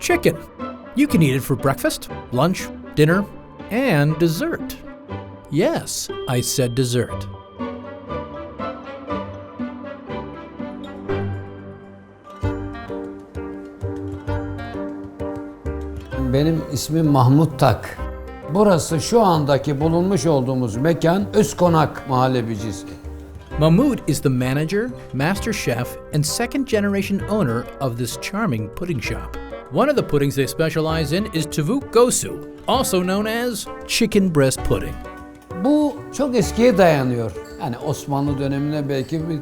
chicken. You can eat it for breakfast, lunch, dinner, and dessert. Yes, I said dessert. Benim ismim Mahmut Tak. Burası şu andaki bulunmuş olduğumuz mekan Özkonak Muhallebicisi. Mahmoud is the manager, master chef, and second generation owner of this charming pudding shop. One of the puddings they specialize in is tavuk gosu, also known as chicken breast pudding. Bu çok eskiye dayanıyor. Yani Osmanlı dönemine belki bir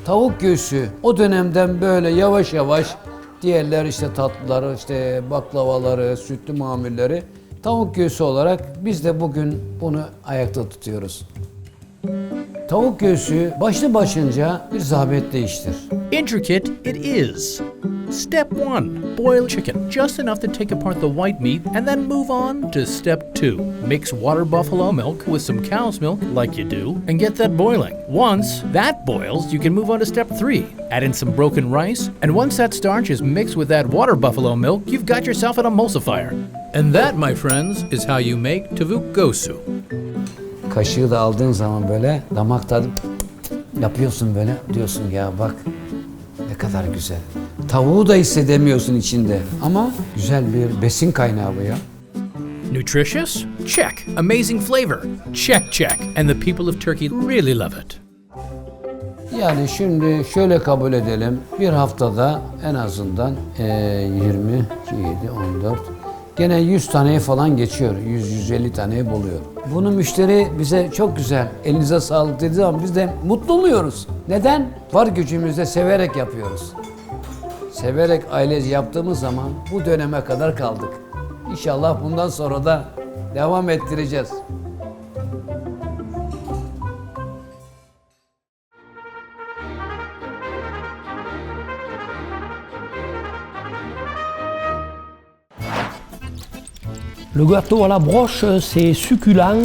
tavuk göğsü. O dönemden böyle yavaş yavaş diğerler işte tatlıları, işte baklavaları, sütlü mamulleri tavuk göğsü olarak biz de bugün bunu ayakta tutuyoruz. Tavuk göğsü başlı başınca bir zahmetli iştir. Intricate it is. Step 1. Boil chicken just enough to take apart the white meat and then move on to step 2. Mix water buffalo milk with some cow's milk like you do and get that boiling. Once that boils, you can move on to step 3. Add in some broken rice, and once that starch is mixed with that water buffalo milk, you've got yourself an emulsifier. And that, my friends, is how you make tavuk gosu. Kaşığı da aldığın zaman böyle damak tadı yapıyorsun böyle, diyorsun ya bak ne kadar güzel. Tavuğu da hissedemiyorsun içinde ama güzel bir besin kaynağı bu ya. Nutritious? Check. Amazing flavor? Check, check. And the people of Turkey really love it. Yani şimdi şöyle kabul edelim, bir haftada en azından 20, 7, 14, gene 100 taneye falan geçiyor, 100-150 taneyi buluyor. Bunu müşteri bize çok güzel, elinize sağlık dediği zaman biz de mutlu oluyoruz. Neden? Var gücümüzle severek yapıyoruz. Severek ailece yaptığımız zaman bu döneme kadar kaldık. İnşallah bundan sonra da devam ettireceğiz. Le gâteau à la broche, c'est succulent,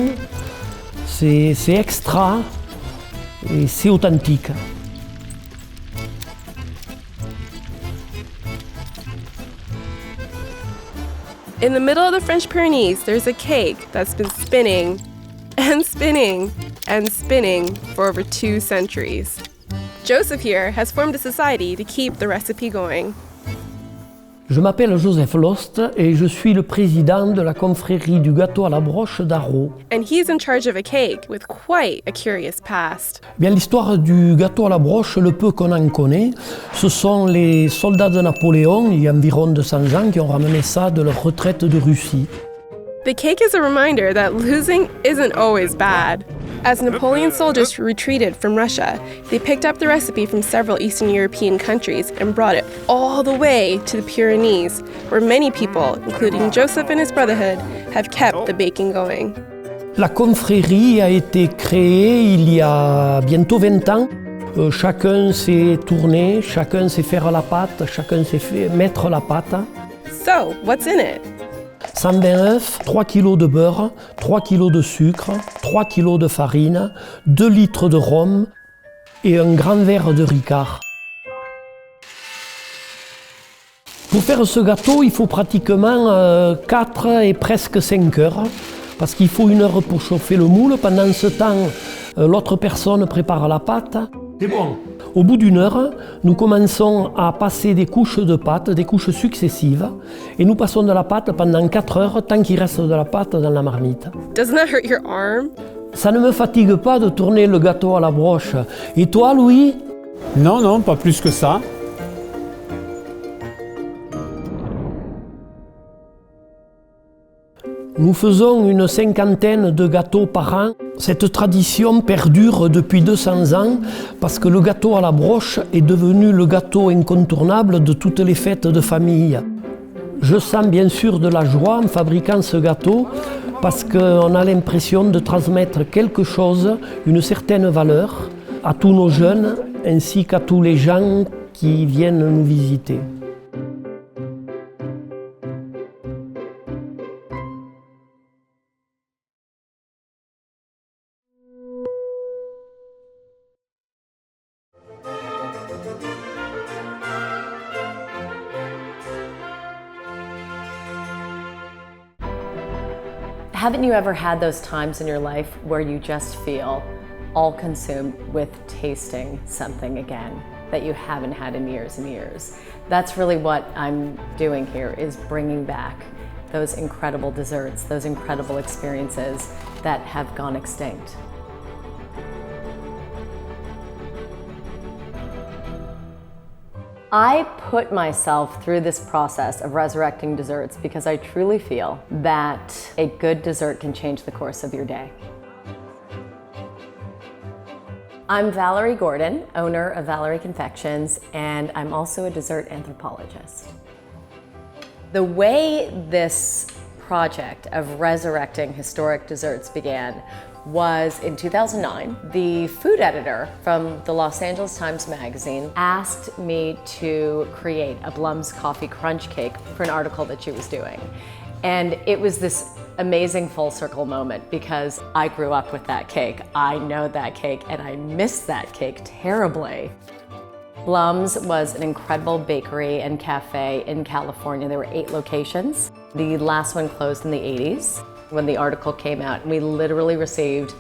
c'est extra et c'est authentique. In the middle of the French Pyrenees, there's a cake that's been spinning and spinning and spinning for over 2 centuries. Joseph here has formed a society to keep the recipe going. Je m'appelle Joseph Lost et je suis le président de la confrérie du gâteau à la broche d'Arro. And he's in charge of a cake with quite a curious past. Bien, l'histoire du gâteau à la broche, le peu qu'on en connaît, ce sont les soldats de Napoléon, il y a environ 200 ans, qui ont ramené ça de leur retraite de Russie. The cake is a reminder that losing isn't always bad. As Napoleon's soldiers retreated from Russia, they picked up the recipe from several Eastern European countries and brought it all the way to the Pyrenees, where many people, including Joseph and his brotherhood, have kept the baking going. La confrérie a été créée il y a bientôt 20 ans. Chacun sait tourner, chacun sait faire la pâte, chacun sait mettre la pâte. So, what's in it? 120 œufs, 3 kg de beurre, 3 kg de sucre, 3 kg de farine, 2 litres de rhum et un grand verre de Ricard. Pour faire ce gâteau, il faut pratiquement 4 et presque 5 heures, parce qu'il faut 1 heure pour chauffer le moule. Pendant ce temps, l'autre personne prépare la pâte. C'est bon. Au bout d'1 heure, nous commençons à passer des couches de pâte, des couches successives, et nous passons de la pâte pendant 4 heures, tant qu'il reste de la pâte dans la marmite. Doesn't that hurt your arm? Ça ne me fatigue pas de tourner le gâteau à la broche. Et toi, Louis? Non, non, pas plus que ça. Nous faisons une 50aine de gâteaux par an. Cette tradition perdure depuis 200 ans parce que le gâteau à la broche est devenu le gâteau incontournable de toutes les fêtes de famille. Je sens bien sûr de la joie en fabriquant ce gâteau parce qu'on a l'impression de transmettre quelque chose, une certaine valeur, à tous nos jeunes ainsi qu'à tous les gens qui viennent nous visiter. Haven't you ever had those times in your life where you just feel all consumed with tasting something again that you haven't had in years and years? That's really what I'm doing here, is bringing back those incredible desserts, those incredible experiences that have gone extinct. I put myself through this process of resurrecting desserts because I truly feel that a good dessert can change the course of your day. I'm Valerie Gordon, owner of Valerie Confections, and I'm also a dessert anthropologist. The way this project of resurrecting historic desserts began was in 2009. The food editor from the Los Angeles Times Magazine asked me to create a Blum's coffee crunch cake for an article that she was doing. And it was this amazing full circle moment because I grew up with that cake. I know that cake and I miss that cake terribly. Blum's was an incredible bakery and cafe in California. There were 8 locations. The last one closed in the 80s. When the article came out, we literally received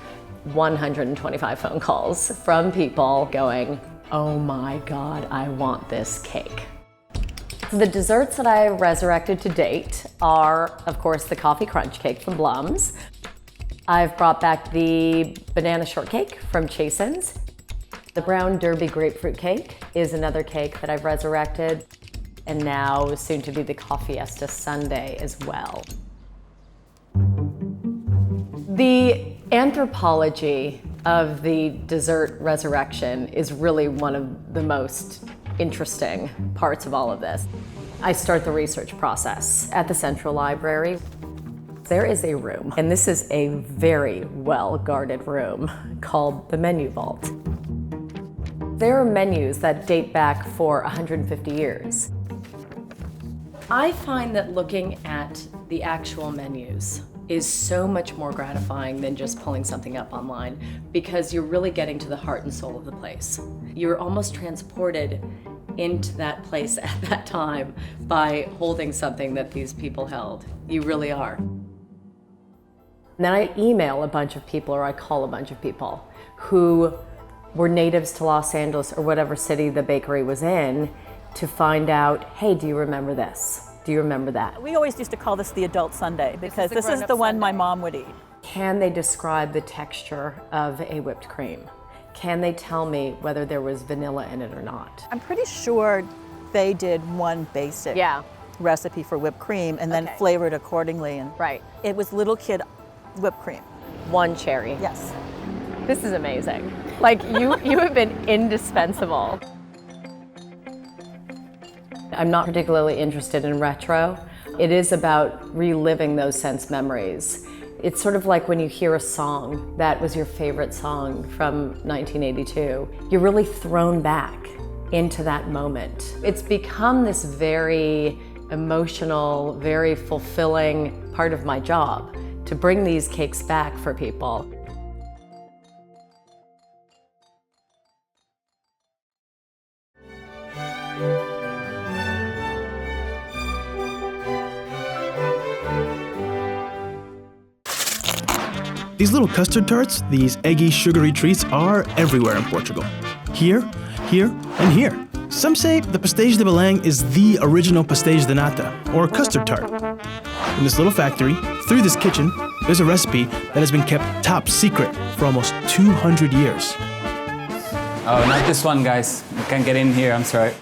125 phone calls from people going, "Oh my God, I want this cake." The desserts that I resurrected to date are, of course, the coffee crunch cake from Blum's. I've brought back the banana shortcake from Chasen's. The brown derby grapefruit cake is another cake that I've resurrected, and now soon to be the coffee fiesta sundae as well. The anthropology of the dessert resurrection is really one of the most interesting parts of all of this. I start the research process at the Central Library. There is a room, and this is a very well-guarded room, called the Menu Vault. There are menus that date back for 150 years. I find that looking at the actual menus is so much more gratifying than just pulling something up online, because you're really getting to the heart and soul of the place. You're almost transported into that place at that time by holding something that these people held. You really are. And then I email a bunch of people, or I call a bunch of people who were natives to Los Angeles or whatever city the bakery was in, to find out, hey, do you remember this? Do you remember that? We always used to call this the adult sundae because this is the one my mom would eat. Can they describe the texture of a whipped cream? Can they tell me whether there was vanilla in it or not? I'm pretty sure they did one basic recipe for whipped cream and then flavored accordingly. And right. It was little kid whipped cream. One cherry. Yes. This is amazing. Like, you have been indispensable. I'm not particularly interested in retro. It is about reliving those sense memories. It's sort of like when you hear a song that was your favorite song from 1982, you're really thrown back into that moment. It's become this very emotional, very fulfilling part of my job to bring these cakes back for people. These little custard tarts, these eggy, sugary treats, are everywhere in Portugal. Here, and here. Some say the pastéis de Belém is the original pastéis de nata, or custard tart. In this little factory, through this kitchen, there's a recipe that has been kept top secret for almost 200 years. Oh, not this one, guys. You can't get in here, I'm sorry.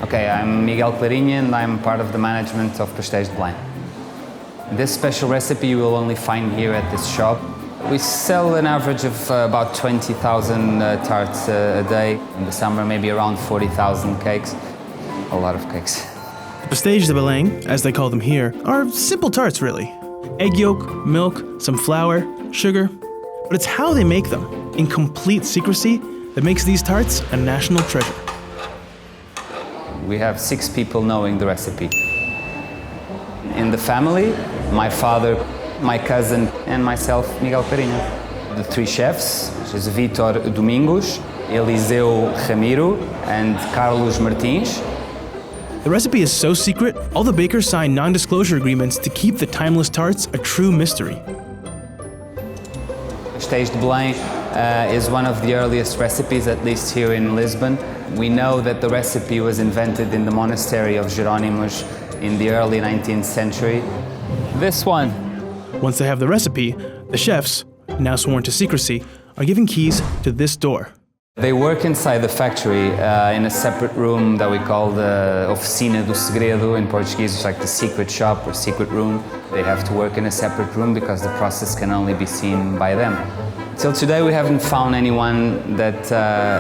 Okay, I'm Miguel Clarinha and I'm part of the management of Pastéis de Belém. This special recipe you will only find here at this shop. We sell an average of about 20,000 tarts a day. In the summer, maybe around 40,000 cakes. A lot of cakes. The pastéis de Belém, as they call them here, are simple tarts, really. Egg yolk, milk, some flour, sugar. But it's how they make them, in complete secrecy, that makes these tarts a national treasure. We have 6 people knowing the recipe. In the family, my father, my cousin, and myself, Miguel Clarinha. The 3 chefs, which is Vítor Domingos, Eliseu Ramiro, and Carlos Martins. The recipe is so secret, all the bakers sign non-disclosure agreements to keep the timeless tarts a true mystery. Pastéis de Belém is one of the earliest recipes, at least here in Lisbon. We know that the recipe was invented in the monastery of Jerónimos in the early 19th century. This one. Once they have the recipe, the chefs, now sworn to secrecy, are given keys to this door. They work inside the factory in a separate room that we call the Oficina do Segredo in Portuguese. It's like the secret shop or secret room. They have to work in a separate room because the process can only be seen by them. Till today we haven't found anyone that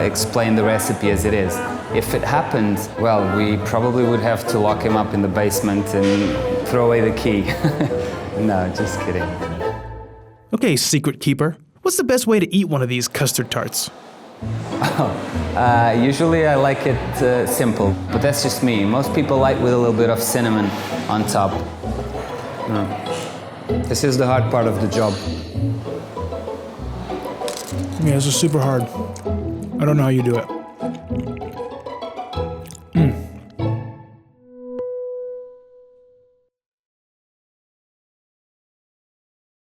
explained the recipe as it is. If it happened, well, we probably would have to lock him up in the basement and throw away the key. No, just kidding. Okay, secret keeper, what's the best way to eat one of these custard tarts? Usually I like it simple, but that's just me. Most people like with a little bit of cinnamon on top. This is the hard part of the job. Yeah, this is super hard. I don't know how you do it.